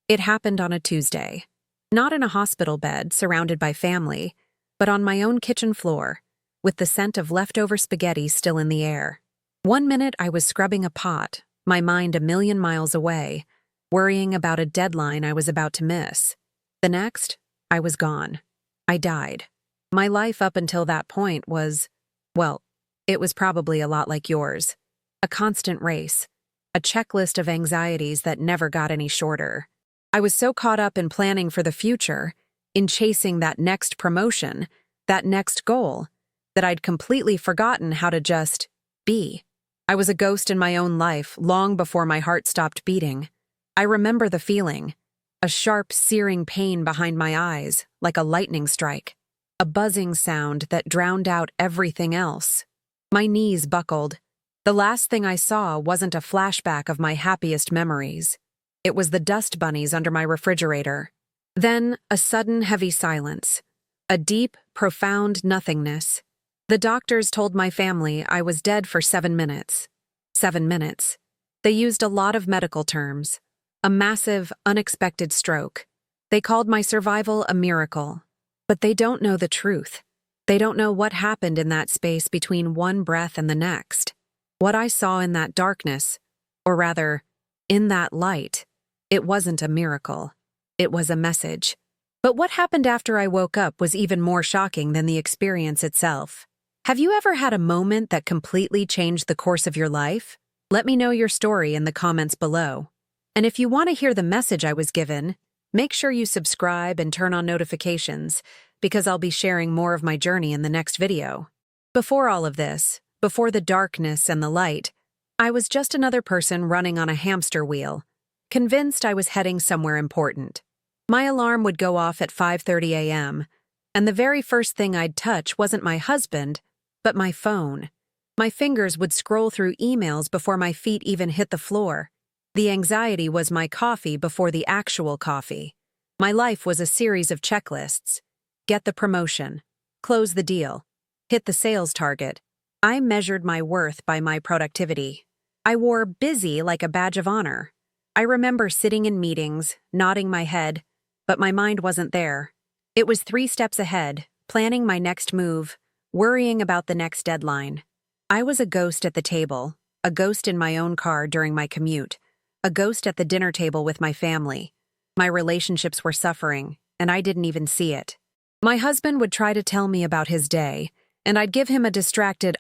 It happened on a Tuesday. Not in a hospital bed surrounded by family, but on my own kitchen floor, with the scent of leftover spaghetti still in the air. One minute I was scrubbing a pot, my mind a million miles away, worrying about a deadline I was about to miss. The next, I was gone. I died. My life up until that point was, well, it was probably a lot like yours. A constant race. A checklist of anxieties that never got any shorter. I was so caught up in planning for the future, in chasing that next promotion, that next goal, that I'd completely forgotten how to just be. I was a ghost in my own life long before my heart stopped beating. I remember the feeling. A sharp, searing pain behind my eyes, like a lightning strike. A buzzing sound that drowned out everything else. My knees buckled. The last thing I saw wasn't a flashback of my happiest memories. It was the dust bunnies under my refrigerator. Then, a sudden heavy silence. A deep, profound nothingness. The doctors told my family I was dead for 7 minutes. 7 minutes. They used a lot of medical terms. A massive, unexpected stroke. They called my survival a miracle. But they don't know the truth. They don't know what happened in that space between one breath and the next. What I saw in that darkness, or rather, in that light, it wasn't a miracle. It was a message. But what happened after I woke up was even more shocking than the experience itself. Have you ever had a moment that completely changed the course of your life? Let me know your story in the comments below. And if you want to hear the message I was given, make sure you subscribe and turn on notifications, because I'll be sharing more of my journey in the next video. Before all of this, before the darkness and the light, I was just another person running on a hamster wheel, convinced I was heading somewhere important. My alarm would go off at 5:30 a.m., and the very first thing I'd touch wasn't my husband, but my phone. My fingers would scroll through emails before my feet even hit the floor. The anxiety was my coffee before the actual coffee. My life was a series of checklists. Get the promotion. Close the deal. Hit the sales target. I measured my worth by my productivity. I wore busy like a badge of honor. I remember sitting in meetings, nodding my head, but my mind wasn't there. It was 3 steps ahead, planning my next move, worrying about the next deadline. I was a ghost at the table, a ghost in my own car during my commute, a ghost at the dinner table with my family. My relationships were suffering, and I didn't even see it. My husband would try to tell me about his day, and I'd give him a distracted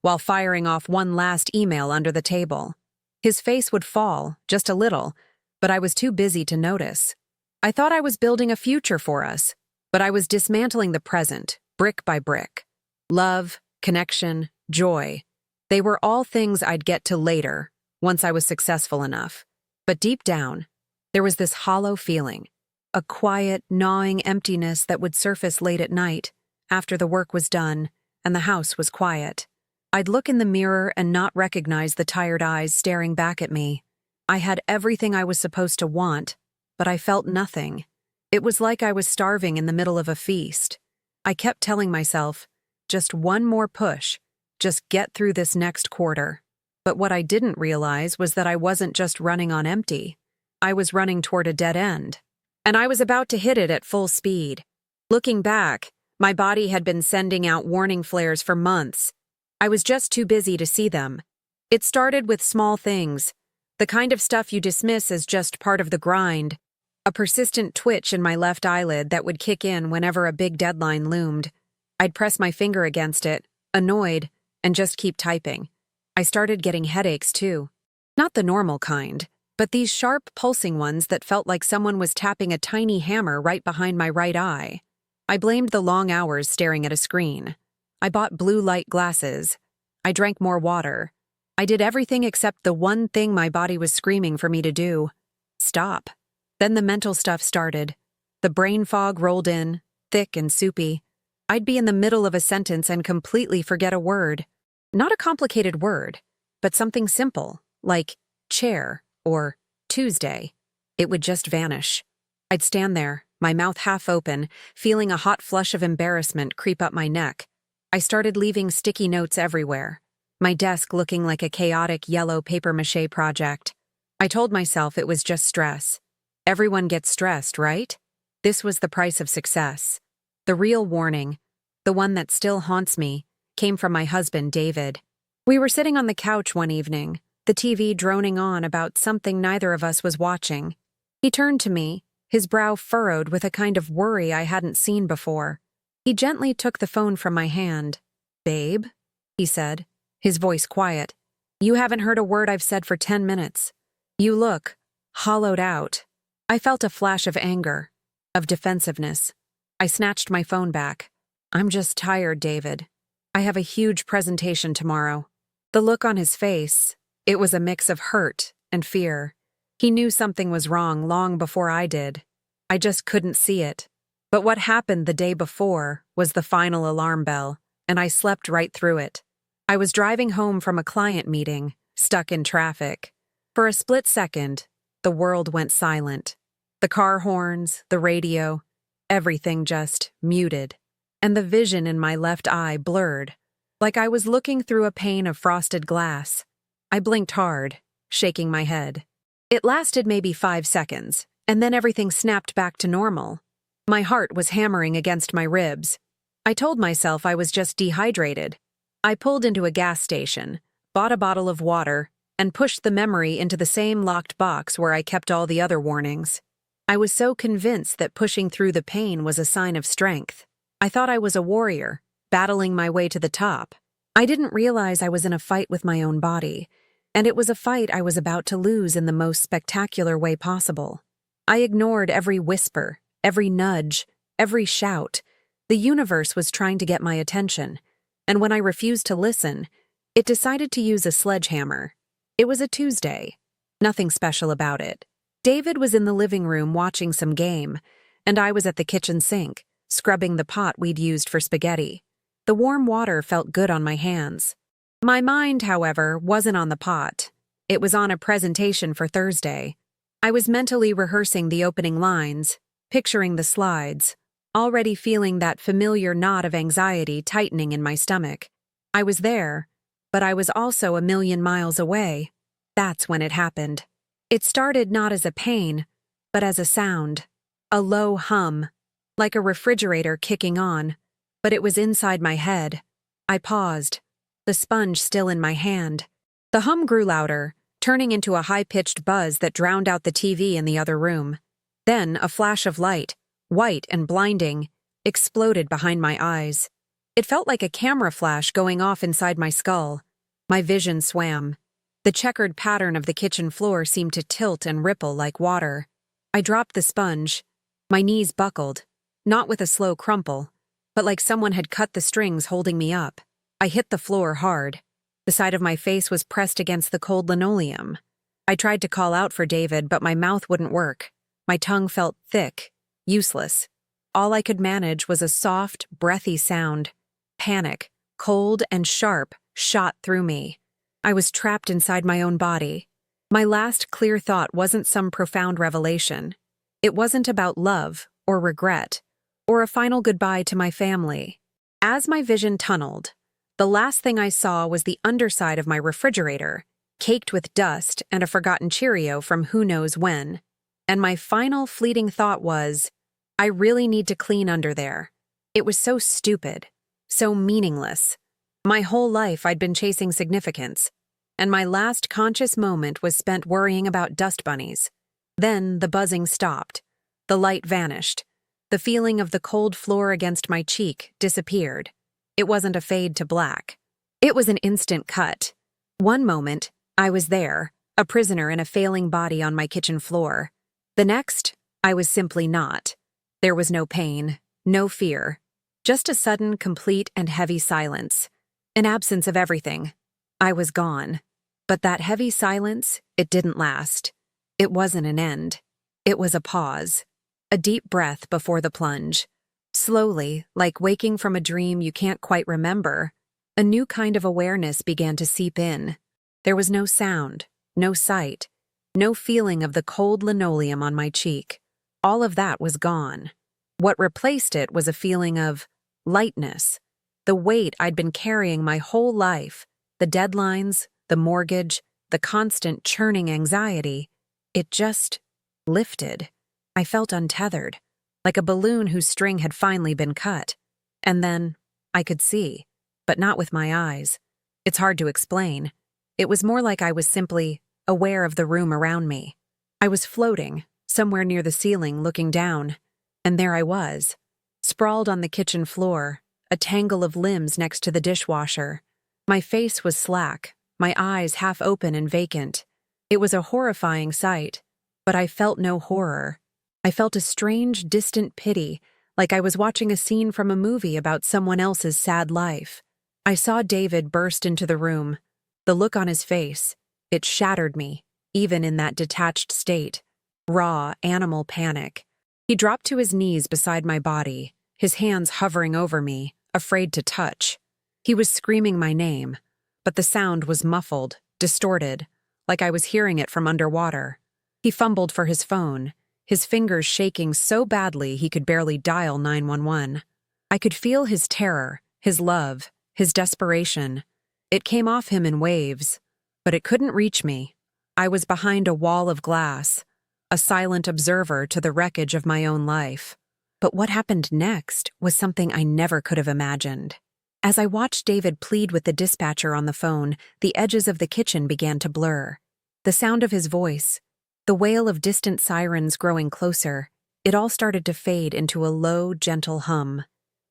while firing off one last email under the table. His face would fall, just a little, but I was too busy to notice. I thought I was building a future for us, but I was dismantling the present, brick by brick. Love, connection, joy. They were all things I'd get to later, once I was successful enough. But deep down, there was this hollow feeling, a quiet, gnawing emptiness that would surface late at night, after the work was done and the house was quiet. I'd look in the mirror and not recognize the tired eyes staring back at me. I had everything I was supposed to want, but I felt nothing. It was like I was starving in the middle of a feast. I kept telling myself, just one more push, just get through this next quarter. But what I didn't realize was that I wasn't just running on empty. I was running toward a dead end. And I was about to hit it at full speed. Looking back, my body had been sending out warning flares for months. I was just too busy to see them. It started with small things, the kind of stuff you dismiss as just part of the grind. A persistent twitch in my left eyelid that would kick in whenever a big deadline loomed. I'd press my finger against it, annoyed, and just keep typing. I started getting headaches too. Not the normal kind, but these sharp, pulsing ones that felt like someone was tapping a tiny hammer right behind my right eye. I blamed the long hours staring at a screen. I bought blue light glasses. I drank more water. I did everything except the one thing my body was screaming for me to do. Stop. Then the mental stuff started. The brain fog rolled in, thick and soupy. I'd be in the middle of a sentence and completely forget a word. Not a complicated word, but something simple, like chair or Tuesday. It would just vanish. I'd stand there, my mouth half open, feeling a hot flush of embarrassment creep up my neck. I started leaving sticky notes everywhere, my desk looking like a chaotic yellow papier-mâché project. I told myself it was just stress. Everyone gets stressed, right? This was the price of success. The real warning, the one that still haunts me, came from my husband, David. We were sitting on the couch one evening, the TV droning on about something neither of us was watching. He turned to me, his brow furrowed with a kind of worry I hadn't seen before. He gently took the phone from my hand. "Babe," he said, his voice quiet. "You haven't heard a word I've said for 10 minutes. You look hollowed out." I felt a flash of anger, of defensiveness. I snatched my phone back. "I'm just tired, David. I have a huge presentation tomorrow." The look on his face, it was a mix of hurt and fear. He knew something was wrong long before I did. I just couldn't see it. But what happened the day before was the final alarm bell, and I slept right through it. I was driving home from a client meeting, stuck in traffic. For a split second, the world went silent. The car horns, the radio, everything just muted. And the vision in my left eye blurred, like I was looking through a pane of frosted glass. I blinked hard, shaking my head. It lasted maybe 5 seconds, and then everything snapped back to normal. My heart was hammering against my ribs. I told myself I was just dehydrated. I pulled into a gas station, bought a bottle of water, and pushed the memory into the same locked box where I kept all the other warnings. I was so convinced that pushing through the pain was a sign of strength. I thought I was a warrior, battling my way to the top. I didn't realize I was in a fight with my own body, and it was a fight I was about to lose in the most spectacular way possible. I ignored every whisper, every nudge, every shout. The universe was trying to get my attention, and when I refused to listen, it decided to use a sledgehammer. It was a Tuesday. Nothing special about it. David was in the living room watching some game, and I was at the kitchen sink, scrubbing the pot we'd used for spaghetti. The warm water felt good on my hands. My mind, however, wasn't on the pot. It was on a presentation for Thursday. I was mentally rehearsing the opening lines, picturing the slides, already feeling that familiar knot of anxiety tightening in my stomach. I was there, but I was also a million miles away. That's when it happened. It started not as a pain, but as a sound. A low hum, like a refrigerator kicking on, but it was inside my head. I paused, the sponge still in my hand. The hum grew louder, turning into a high-pitched buzz that drowned out the TV in the other room. Then a flash of light, white and blinding, exploded behind my eyes. It felt like a camera flash going off inside my skull. My vision swam. The checkered pattern of the kitchen floor seemed to tilt and ripple like water. I dropped the sponge. My knees buckled, not with a slow crumple, but like someone had cut the strings holding me up. I hit the floor hard. The side of my face was pressed against the cold linoleum. I tried to call out for David, but my mouth wouldn't work. My tongue felt thick, useless. All I could manage was a soft, breathy sound. Panic, cold and sharp, shot through me. I was trapped inside my own body. My last clear thought wasn't some profound revelation. It wasn't about love or regret, or a final goodbye to my family. As my vision tunneled, the last thing I saw was the underside of my refrigerator, caked with dust and a forgotten Cheerio from who knows when. And my final fleeting thought was, I really need to clean under there. It was so stupid, so meaningless. My whole life I'd been chasing significance, and my last conscious moment was spent worrying about dust bunnies. Then the buzzing stopped. The light vanished. The feeling of the cold floor against my cheek disappeared. It wasn't a fade to black. It was an instant cut. One moment, I was there, a prisoner in a failing body on my kitchen floor. The next, I was simply not. There was no pain, no fear, just a sudden, complete, and heavy silence. An absence of everything. I was gone. But that heavy silence, it didn't last. It wasn't an end. It was a pause. A deep breath before the plunge. Slowly, like waking from a dream you can't quite remember, a new kind of awareness began to seep in. There was no sound, no sight, no feeling of the cold linoleum on my cheek. All of that was gone. What replaced it was a feeling of lightness. The weight I'd been carrying my whole life, the deadlines, the mortgage, the constant churning anxiety, it just lifted. I felt untethered, like a balloon whose string had finally been cut. And then, I could see, but not with my eyes. It's hard to explain. It was more like I was simply aware of the room around me. I was floating, somewhere near the ceiling, looking down. And there I was, sprawled on the kitchen floor, a tangle of limbs next to the dishwasher. My face was slack, my eyes half open and vacant. It was a horrifying sight, but I felt no horror. I felt a strange, distant pity, like I was watching a scene from a movie about someone else's sad life. I saw David burst into the room. The look on his face, it shattered me, even in that detached state. Raw, animal panic. He dropped to his knees beside my body, his hands hovering over me, afraid to touch. He was screaming my name, but the sound was muffled, distorted, like I was hearing it from underwater. He fumbled for his phone, his fingers shaking so badly he could barely dial 911. I could feel his terror, his love, his desperation. It came off him in waves, but it couldn't reach me. I was behind a wall of glass, a silent observer to the wreckage of my own life. But what happened next was something I never could have imagined. As I watched David plead with the dispatcher on the phone, the edges of the kitchen began to blur. The sound of his voice, the wail of distant sirens growing closer, it all started to fade into a low, gentle hum.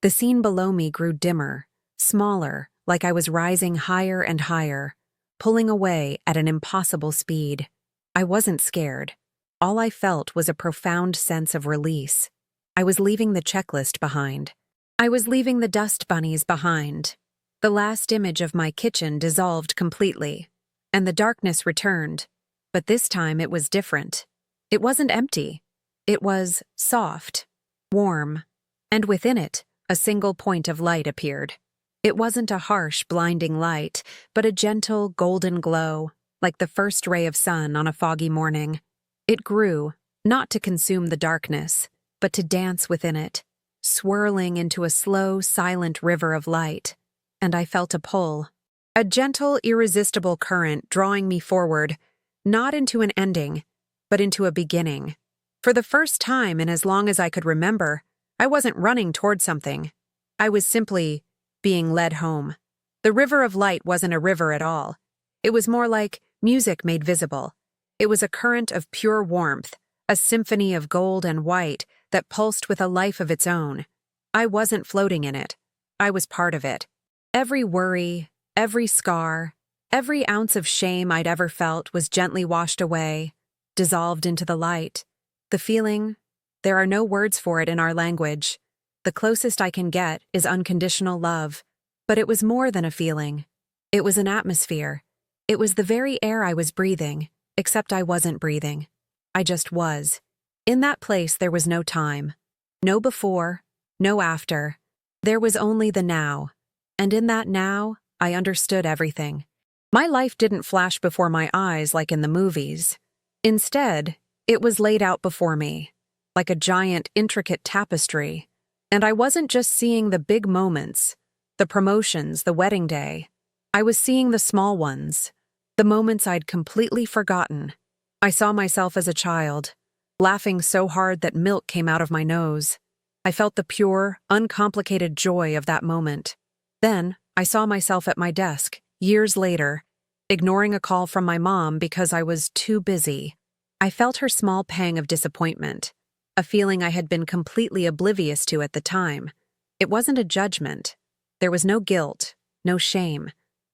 The scene below me grew dimmer, smaller, like I was rising higher and higher, pulling away at an impossible speed. I wasn't scared. All I felt was a profound sense of release. I was leaving the checklist behind. I was leaving the dust bunnies behind. The last image of my kitchen dissolved completely, and the darkness returned. But this time it was different. It wasn't empty. It was soft, warm, and within it, a single point of light appeared. It wasn't a harsh, blinding light, but a gentle, golden glow, like the first ray of sun on a foggy morning. It grew, not to consume the darkness, but to dance within it, swirling into a slow, silent river of light. And I felt a pull, a gentle, irresistible current drawing me forward, not into an ending, but into a beginning. For the first time in as long as I could remember, I wasn't running toward something. I was simply being led home. The river of light wasn't a river at all. It was more like music made visible. It was a current of pure warmth, a symphony of gold and white that pulsed with a life of its own. I wasn't floating in it. I was part of it. Every worry, every scar, every ounce of shame I'd ever felt was gently washed away, dissolved into the light. The feeling, there are no words for it in our language. The closest I can get is unconditional love. But it was more than a feeling. It was an atmosphere. It was the very air I was breathing, except I wasn't breathing. I just was. In that place there was no time. No before, no after. There was only the now. And in that now, I understood everything. My life didn't flash before my eyes like in the movies. Instead, it was laid out before me, like a giant, intricate tapestry. And I wasn't just seeing the big moments, the promotions, the wedding day. I was seeing the small ones, the moments I'd completely forgotten. I saw myself as a child, laughing so hard that milk came out of my nose. I felt the pure, uncomplicated joy of that moment. Then, I saw myself at my desk, years later, ignoring a call from my mom because I was too busy. I felt her small pang of disappointment, a feeling I had been completely oblivious to at the time. It wasn't a judgment. There was no guilt, no shame.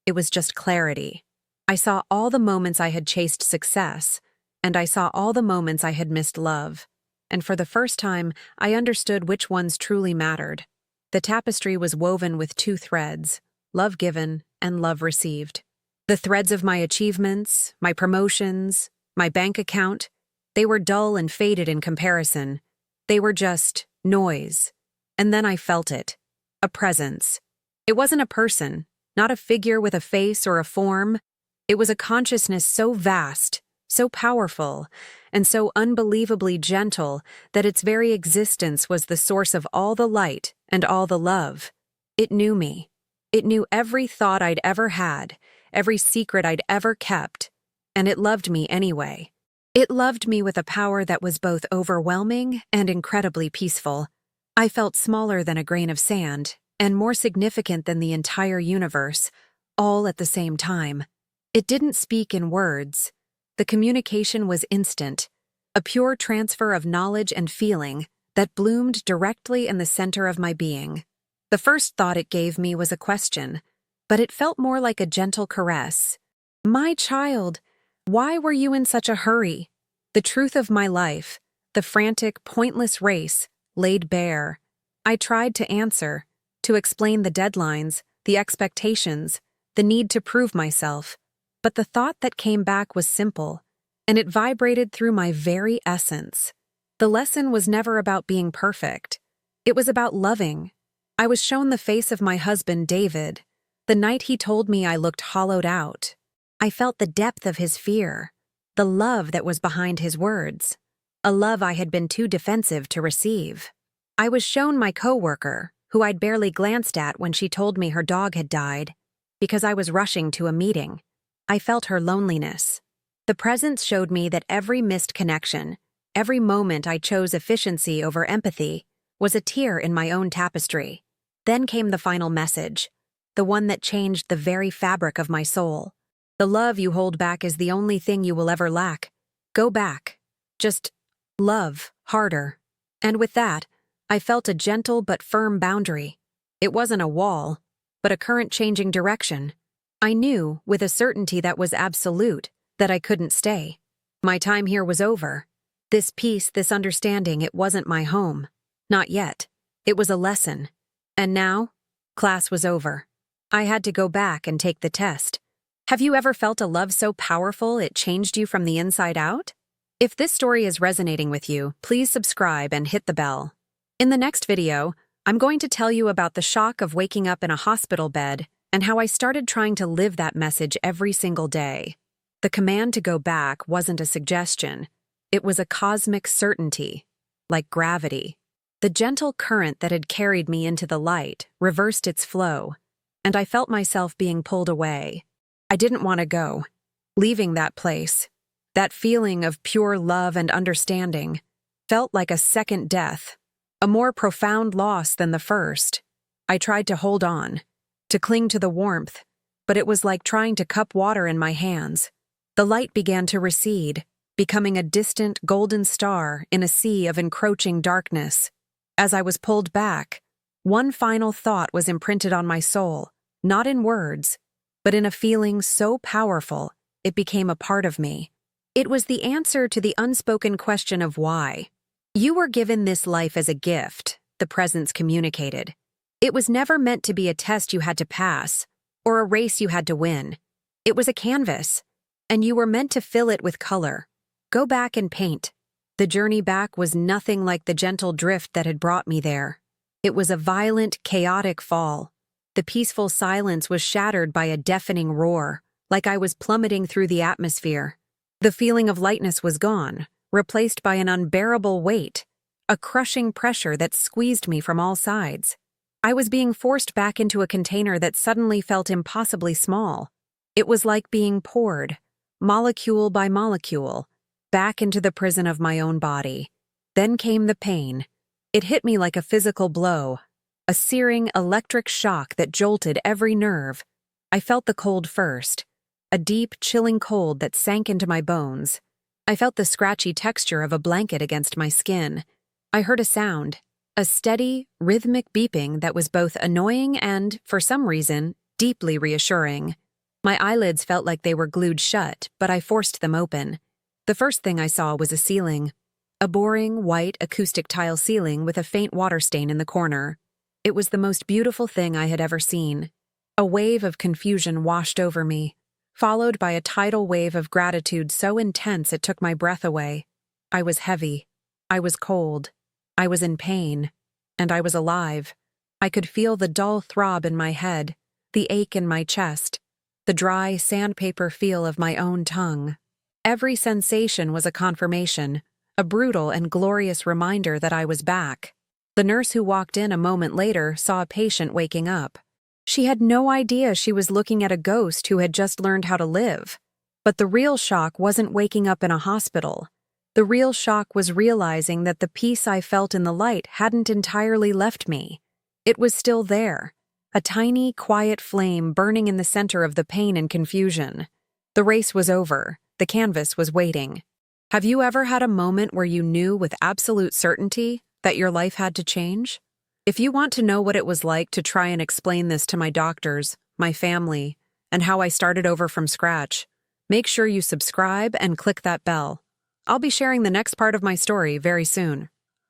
It was just clarity. I saw all the moments I had chased success, and I saw all the moments I had missed love. And for the first time, I understood which ones truly mattered. The tapestry was woven with two threads, love given and love received. The threads of my achievements, my promotions, my bank account, they were dull and faded in comparison. They were just noise. And then I felt it. A presence. It wasn't a person, not a figure with a face or a form. It was a consciousness so vast, so powerful, and so unbelievably gentle that its very existence was the source of all the light and all the love. It knew me. It knew every thought I'd ever had, every secret I'd ever kept, and it loved me anyway. It loved me with a power that was both overwhelming and incredibly peaceful. I felt smaller than a grain of sand, and more significant than the entire universe, all at the same time. It didn't speak in words. The communication was instant, a pure transfer of knowledge and feeling that bloomed directly in the center of my being. The first thought it gave me was a question, but it felt more like a gentle caress. "My child, why were you in such a hurry?" The truth of my life, the frantic, pointless race, laid bare. I tried to answer, to explain the deadlines, the expectations, the need to prove myself. But the thought that came back was simple, and it vibrated through my very essence. The lesson was never about being perfect. It was about loving. I was shown the face of my husband, David, the night he told me I looked hollowed out. I felt the depth of his fear, the love that was behind his words, a love I had been too defensive to receive. I was shown my coworker, who I'd barely glanced at when she told me her dog had died, because I was rushing to a meeting. I felt her loneliness. The presence showed me that every missed connection, every moment I chose efficiency over empathy, was a tear in my own tapestry. Then came the final message, the one that changed the very fabric of my soul. The love you hold back is the only thing you will ever lack. Go back. Just love harder. And with that, I felt a gentle but firm boundary. It wasn't a wall, but a current-changing direction. I knew, with a certainty that was absolute, that I couldn't stay. My time here was over. This peace, this understanding, it wasn't my home. Not yet. It was a lesson. And now, class was over. I had to go back and take the test. Have you ever felt a love so powerful it changed you from the inside out? If this story is resonating with you, please subscribe and hit the bell. In the next video, I'm going to tell you about the shock of waking up in a hospital bed and how I started trying to live that message every single day. The command to go back wasn't a suggestion. It was a cosmic certainty, like gravity. The gentle current that had carried me into the light reversed its flow, and I felt myself being pulled away. I didn't want to go. Leaving that place, that feeling of pure love and understanding, felt like a second death, a more profound loss than the first. I tried to hold on, to cling to the warmth, but it was like trying to cup water in my hands. The light began to recede, becoming a distant golden star in a sea of encroaching darkness. As I was pulled back, one final thought was imprinted on my soul, not in words, but in a feeling so powerful it became a part of me. It was the answer to the unspoken question of why. You were given this life as a gift, the presence communicated. It was never meant to be a test you had to pass, or a race you had to win. It was a canvas, and you were meant to fill it with color. Go back and paint. The journey back was nothing like the gentle drift that had brought me there. It was a violent, chaotic fall. The peaceful silence was shattered by a deafening roar, like I was plummeting through the atmosphere. The feeling of lightness was gone, replaced by an unbearable weight, a crushing pressure that squeezed me from all sides. I was being forced back into a container that suddenly felt impossibly small. It was like being poured, molecule by molecule, back into the prison of my own body. Then came the pain. It hit me like a physical blow, a searing electric shock that jolted every nerve. I felt the cold first, a deep, chilling cold that sank into my bones. I felt the scratchy texture of a blanket against my skin. I heard a sound, a steady, rhythmic beeping that was both annoying and, for some reason, deeply reassuring. My eyelids felt like they were glued shut, but I forced them open. The first thing I saw was a ceiling. A boring, white, acoustic tile ceiling with a faint water stain in the corner. It was the most beautiful thing I had ever seen. A wave of confusion washed over me, followed by a tidal wave of gratitude so intense it took my breath away. I was heavy. I was cold. I was in pain. And I was alive. I could feel the dull throb in my head, the ache in my chest, the dry, sandpaper feel of my own tongue. Every sensation was a confirmation, a brutal and glorious reminder that I was back. The nurse who walked in a moment later saw a patient waking up. She had no idea she was looking at a ghost who had just learned how to live. But the real shock wasn't waking up in a hospital. The real shock was realizing that the peace I felt in the light hadn't entirely left me. It was still there, a tiny, quiet flame burning in the center of the pain and confusion. The race was over. The canvas was waiting. Have you ever had a moment where you knew with absolute certainty that your life had to change? If you want to know what it was like to try and explain this to my doctors, my family, and how I started over from scratch, make sure you subscribe and click that bell. I'll be sharing the next part of my story very soon.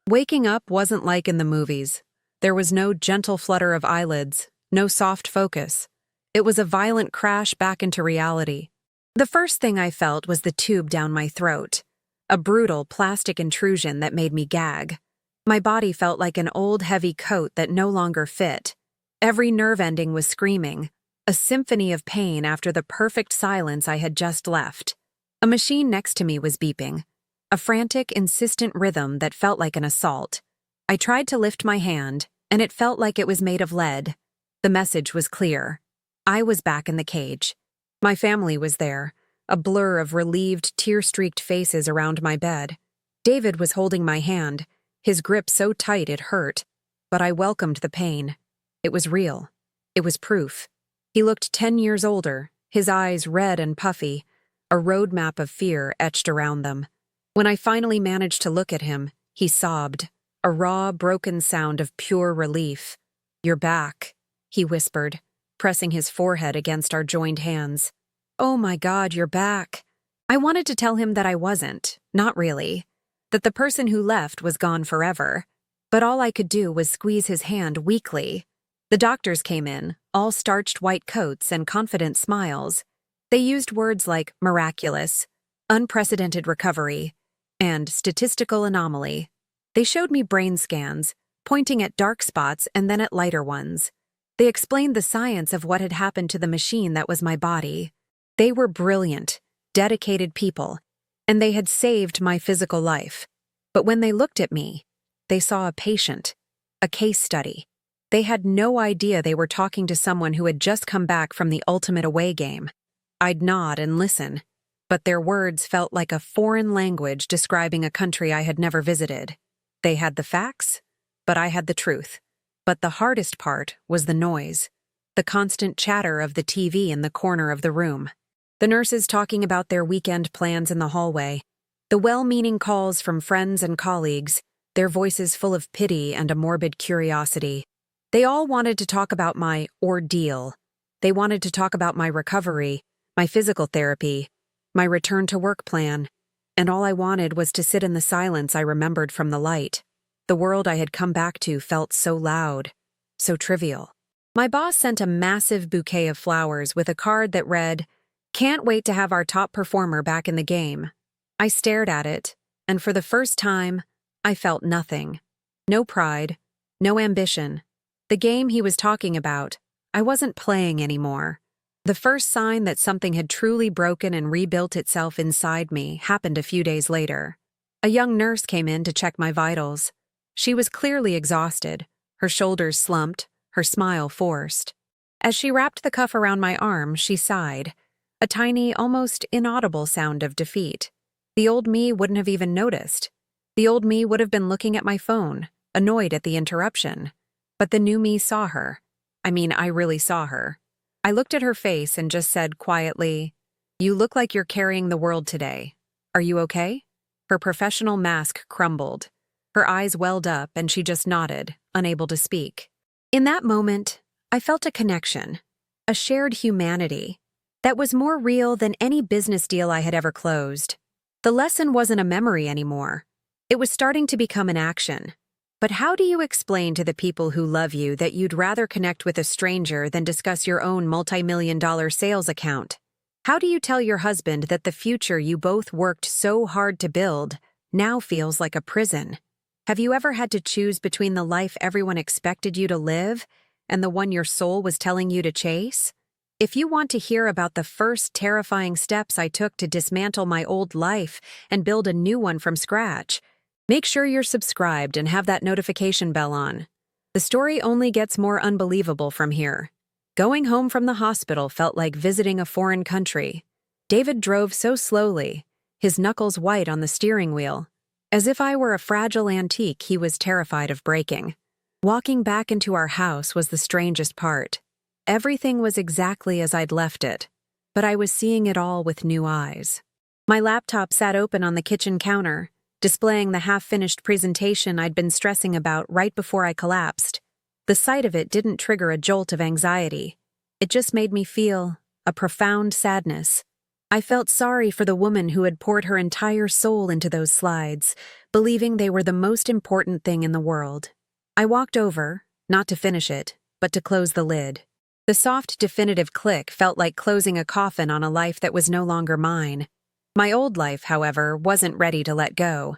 Waking up wasn't like in the movies. There was no gentle flutter of eyelids, no soft focus. It was a violent crash back into reality. The first thing I felt was the tube down my throat, a brutal plastic intrusion that made me gag. My body felt like an old heavy coat that no longer fit. Every nerve ending was screaming, a symphony of pain after the perfect silence I had just left. A machine next to me was beeping, a frantic, insistent rhythm that felt like an assault. I tried to lift my hand, and it felt like it was made of lead. The message was clear. I was back in the cage. My family was there, a blur of relieved, tear-streaked faces around my bed. David was holding my hand, his grip so tight it hurt, but I welcomed the pain. It was real. It was proof. He looked 10 years older, his eyes red and puffy, a roadmap of fear etched around them. When I finally managed to look at him, he sobbed, a raw, broken sound of pure relief. "You're back," he whispered, pressing his forehead against our joined hands. "Oh my God, you're back." I wanted to tell him that I wasn't, not really, that the person who left was gone forever, but all I could do was squeeze his hand weakly. The doctors came in, all starched white coats and confident smiles. They used words like miraculous, unprecedented recovery, and statistical anomaly. They showed me brain scans, pointing at dark spots and then at lighter ones. They explained the science of what had happened to the machine that was my body. They were brilliant, dedicated people, and they had saved my physical life. But when they looked at me, they saw a patient, a case study. They had no idea they were talking to someone who had just come back from the ultimate away game. I'd nod and listen, but their words felt like a foreign language describing a country I had never visited. They had the facts, but I had the truth. But the hardest part was the noise, the constant chatter of the TV in the corner of the room, the nurses talking about their weekend plans in the hallway, the well-meaning calls from friends and colleagues, their voices full of pity and a morbid curiosity. They all wanted to talk about my ordeal. They wanted to talk about my recovery, my physical therapy, my return to work plan, and all I wanted was to sit in the silence I remembered from the light. The world I had come back to felt so loud, so trivial. My boss sent a massive bouquet of flowers with a card that read, "Can't wait to have our top performer back in the game." I stared at it, and for the first time, I felt nothing. No pride, no ambition. The game he was talking about, I wasn't playing anymore. The first sign that something had truly broken and rebuilt itself inside me happened a few days later. A young nurse came in to check my vitals. She was clearly exhausted, her shoulders slumped, her smile forced. As she wrapped the cuff around my arm, she sighed, a tiny, almost inaudible sound of defeat. The old me wouldn't have even noticed. The old me would have been looking at my phone, annoyed at the interruption. But the new me saw her. I really saw her. I looked at her face and just said quietly, "You look like you're carrying the world today. Are you okay?" Her professional mask crumbled. Her eyes welled up and she just nodded, unable to speak. In that moment, I felt a connection, a shared humanity, that was more real than any business deal I had ever closed. The lesson wasn't a memory anymore. It was starting to become an action. But how do you explain to the people who love you that you'd rather connect with a stranger than discuss your own multi-million-dollar sales account? How do you tell your husband that the future you both worked so hard to build now feels like a prison? Have you ever had to choose between the life everyone expected you to live and the one your soul was telling you to chase? If you want to hear about the first terrifying steps I took to dismantle my old life and build a new one from scratch, make sure you're subscribed and have that notification bell on. The story only gets more unbelievable from here. Going home from the hospital felt like visiting a foreign country. David drove so slowly, his knuckles white on the steering wheel, as if I were a fragile antique he was terrified of breaking. Walking back into our house was the strangest part. Everything was exactly as I'd left it, but I was seeing it all with new eyes. My laptop sat open on the kitchen counter, displaying the half-finished presentation I'd been stressing about right before I collapsed. The sight of it didn't trigger a jolt of anxiety. It just made me feel a profound sadness. I felt sorry for the woman who had poured her entire soul into those slides, believing they were the most important thing in the world. I walked over, not to finish it, but to close the lid. The soft, definitive click felt like closing a coffin on a life that was no longer mine. My old life, however, wasn't ready to let go.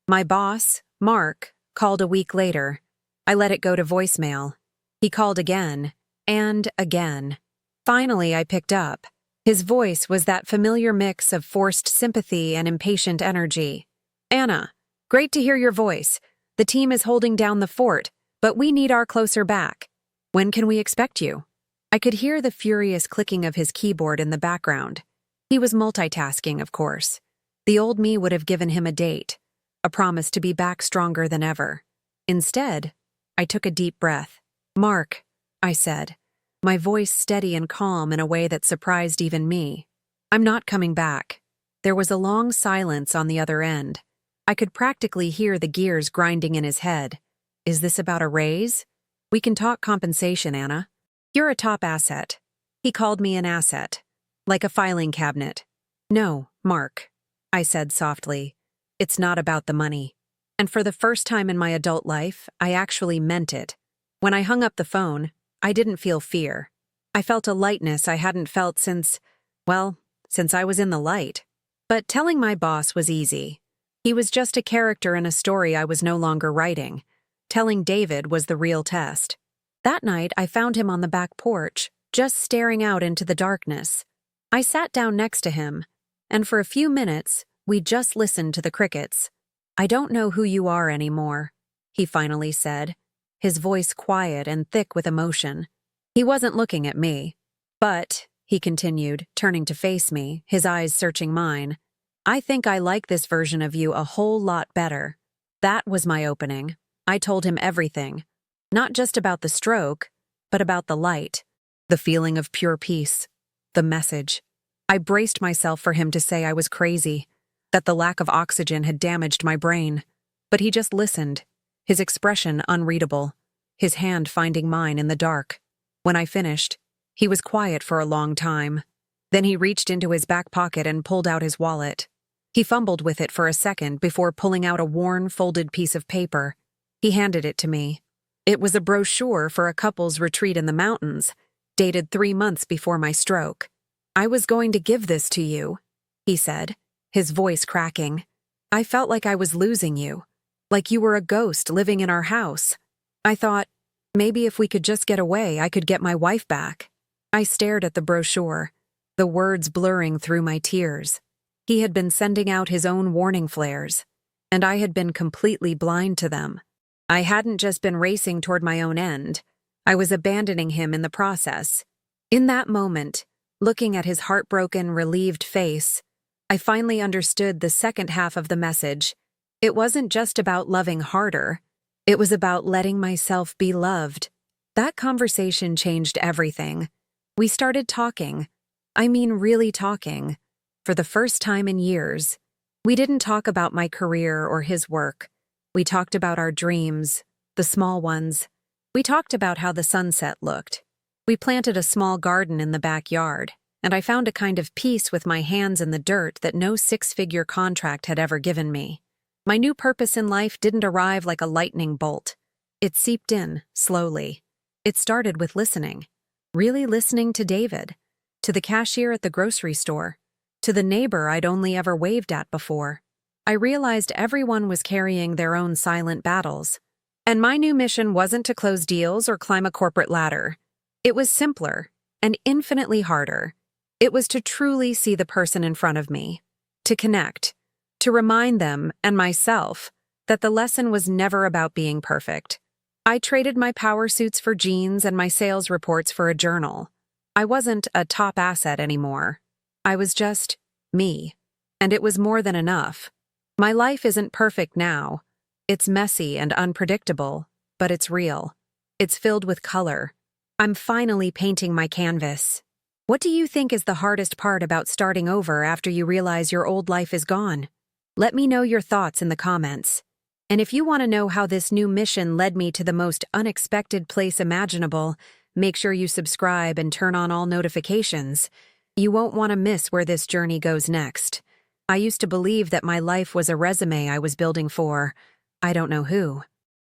My boss, Mark, called a week later. I let it go to voicemail. He called again, and again. Finally, I picked up. His voice was that familiar mix of forced sympathy and impatient energy. "Anna, great to hear your voice. The team is holding down the fort, but we need our closer back. When can we expect you?" I could hear the furious clicking of his keyboard in the background. He was multitasking, of course. The old me would have given him a date, a promise to be back stronger than ever. Instead, I took a deep breath. "Mark," I said, my voice steady and calm in a way that surprised even me. "I'm not coming back." There was a long silence on the other end. I could practically hear the gears grinding in his head. "Is this about a raise? We can talk compensation, Anna. You're a top asset." He called me an asset, like a filing cabinet. "No, Mark," I said softly. "It's not about the money." And for the first time in my adult life, I actually meant it. When I hung up the phone, I didn't feel fear. I felt a lightness I hadn't felt since I was in the light. But telling my boss was easy. He was just a character in a story I was no longer writing. Telling David was the real test. That night, I found him on the back porch, just staring out into the darkness. I sat down next to him, and for a few minutes, we just listened to the crickets. "I don't know who you are anymore," he finally said, his voice quiet and thick with emotion. He wasn't looking at me. "But," he continued, turning to face me, his eyes searching mine, "I think I like this version of you a whole lot better." That was my opening. I told him everything. Not just about the stroke, but about the light, the feeling of pure peace, the message. I braced myself for him to say I was crazy, that the lack of oxygen had damaged my brain. But he just listened, his expression unreadable, his hand finding mine in the dark. When I finished, he was quiet for a long time. Then he reached into his back pocket and pulled out his wallet. He fumbled with it for a second before pulling out a worn, folded piece of paper. He handed it to me. It was a brochure for a couple's retreat in the mountains, dated 3 months before my stroke. "I was going to give this to you," he said, his voice cracking. "I felt like I was losing you, like you were a ghost living in our house. I thought, maybe if we could just get away, I could get my wife back." I stared at the brochure, the words blurring through my tears. He had been sending out his own warning flares, and I had been completely blind to them. I hadn't just been racing toward my own end. I was abandoning him in the process. In that moment, looking at his heartbroken, relieved face, I finally understood the second half of the message. It wasn't just about loving harder. It was about letting myself be loved. That conversation changed everything. We started talking. I mean, really talking. For the first time in years. We didn't talk about my career or his work. We talked about our dreams, the small ones. We talked about how the sunset looked. We planted a small garden in the backyard, and I found a kind of peace with my hands in the dirt that no six-figure contract had ever given me. My new purpose in life didn't arrive like a lightning bolt. It seeped in, slowly. It started with listening. Really listening to David, to the cashier at the grocery store, to the neighbor I'd only ever waved at before. I realized everyone was carrying their own silent battles. And my new mission wasn't to close deals or climb a corporate ladder. It was simpler and infinitely harder. It was to truly see the person in front of me, to connect, to remind them and myself that the lesson was never about being perfect. I traded my power suits for jeans and my sales reports for a journal. I wasn't a top asset anymore. I was just me. And it was more than enough. My life isn't perfect now. It's messy and unpredictable, but it's real. It's filled with color. I'm finally painting my canvas. What do you think is the hardest part about starting over after you realize your old life is gone? Let me know your thoughts in the comments. And if you want to know how this new mission led me to the most unexpected place imaginable, make sure you subscribe and turn on all notifications. You won't want to miss where this journey goes next. I used to believe that my life was a resume I was building for, I don't know who.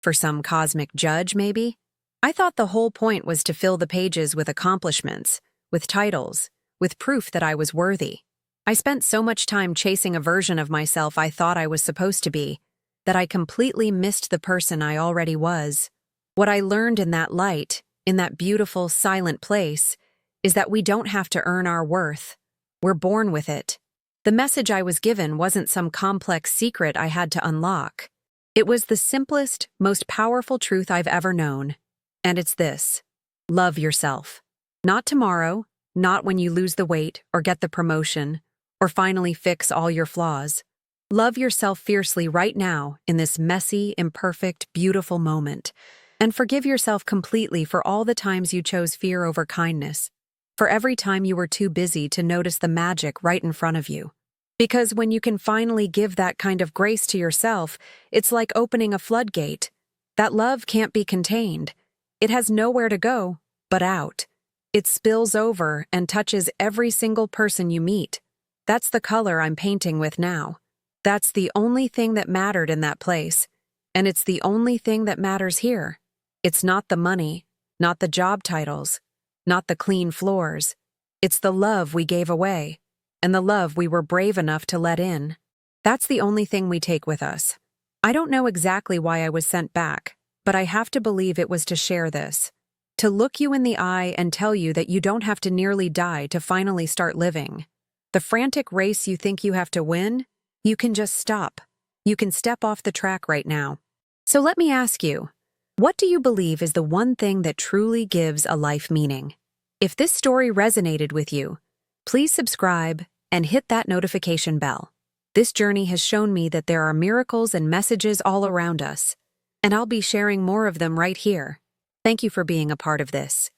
For some cosmic judge, maybe? I thought the whole point was to fill the pages with accomplishments, with titles, with proof that I was worthy. I spent so much time chasing a version of myself I thought I was supposed to be, that I completely missed the person I already was. What I learned in that light, in that beautiful, silent place, is that we don't have to earn our worth. We're born with it. The message I was given wasn't some complex secret I had to unlock. It was the simplest, most powerful truth I've ever known. And it's this: love yourself. Not tomorrow, not when you lose the weight or get the promotion, or finally fix all your flaws. Love yourself fiercely right now in this messy, imperfect, beautiful moment. And forgive yourself completely for all the times you chose fear over kindness, for every time you were too busy to notice the magic right in front of you. Because when you can finally give that kind of grace to yourself, it's like opening a floodgate. That love can't be contained. It has nowhere to go but out. It spills over and touches every single person you meet. That's the color I'm painting with now. That's the only thing that mattered in that place, and it's the only thing that matters here. It's not the money, not the job titles, not the clean floors. It's the love we gave away, and the love we were brave enough to let in. That's the only thing we take with us. I don't know exactly why I was sent back, but I have to believe it was to share this. To look you in the eye and tell you that you don't have to nearly die to finally start living. The frantic race you think you have to win, you can just stop. You can step off the track right now. So let me ask you, what do you believe is the one thing that truly gives a life meaning? If this story resonated with you, please subscribe and hit that notification bell. This journey has shown me that there are miracles and messages all around us, and I'll be sharing more of them right here. Thank you for being a part of this.